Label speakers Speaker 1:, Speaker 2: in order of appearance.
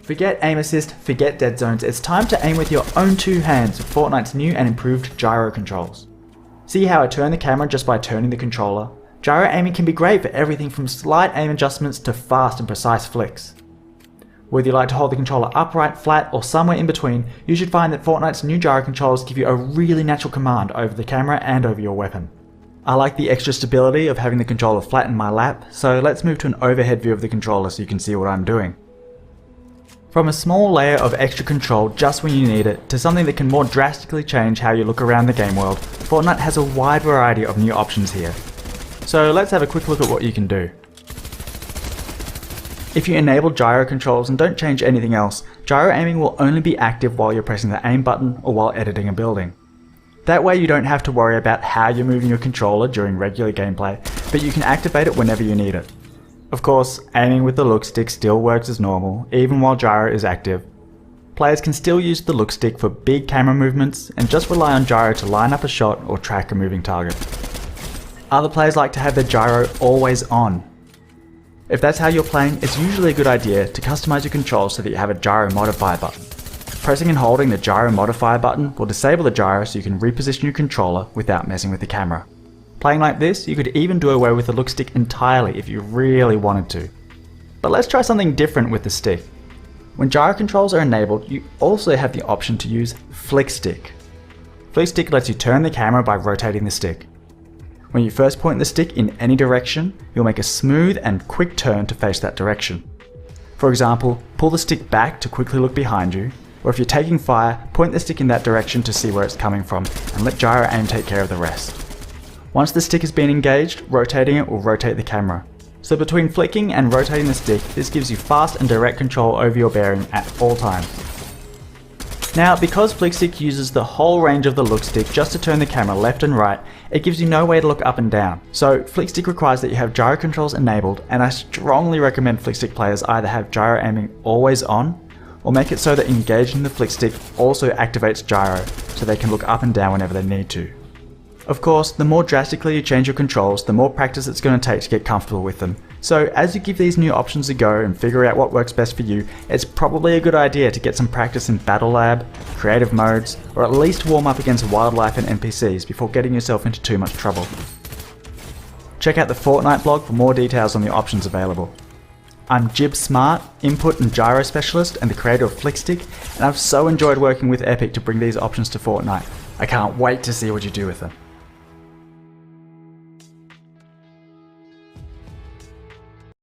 Speaker 1: Forget aim assist, forget dead zones, it's time to aim with your own two hands with Fortnite's new and improved gyro controls. See how I turn the camera just by turning the controller? Gyro aiming can be great for everything from slight aim adjustments to fast and precise flicks. Whether you like to hold the controller upright, flat, or somewhere in between, you should find that Fortnite's new gyro controls give you a really natural command over the camera and over your weapon. I like the extra stability of having the controller flat in my lap, so let's move to an overhead view of the controller so you can see what I'm doing. From a small layer of extra control just when you need it, to something that can more drastically change how you look around the game world, Fortnite has a wide variety of new options here. So let's have a quick look at what you can do. If you enable gyro controls and don't change anything else, gyro aiming will only be active while you're pressing the aim button or while editing a building. That way you don't have to worry about how you're moving your controller during regular gameplay, but you can activate it whenever you need it. Of course, aiming with the look stick still works as normal, even while gyro is active. Players can still use the look stick for big camera movements and just rely on gyro to line up a shot or track a moving target. Other players like to have their gyro always on. If that's how you're playing, it's usually a good idea to customize your controls so that you have a gyro modifier button. Pressing and holding the gyro modifier button will disable the gyro so you can reposition your controller without messing with the camera. Playing like this, you could even do away with the look stick entirely if you really wanted to. But let's try something different with the stick. When gyro controls are enabled, you also have the option to use flick stick. Flick stick lets you turn the camera by rotating the stick. When you first point the stick in any direction, you'll make a smooth and quick turn to face that direction. For example, pull the stick back to quickly look behind you, or if you're taking fire, point the stick in that direction to see where it's coming from, and let gyro aim take care of the rest. Once the stick has been engaged, rotating it will rotate the camera. So between flicking and rotating the stick, this gives you fast and direct control over your bearing at all times. Now, because flick stick uses the whole range of the look stick just to turn the camera left and right, it gives you no way to look up and down. So flick stick requires that you have gyro controls enabled, and I strongly recommend flick stick players either have gyro aiming always on, or make it so that engaging the flick stick also activates gyro, so they can look up and down whenever they need to. Of course, the more drastically you change your controls, the more practice it's going to take to get comfortable with them. So as you give these new options a go and figure out what works best for you, it's probably a good idea to get some practice in Battle Lab, creative modes, or at least warm up against wildlife and NPCs before getting yourself into too much trouble. Check out the Fortnite blog for more details on the options available. I'm Jib Smart, Input and Gyro Specialist and the creator of Flickstick, and I've so enjoyed working with Epic to bring these options to Fortnite. I can't wait to see what you do with them.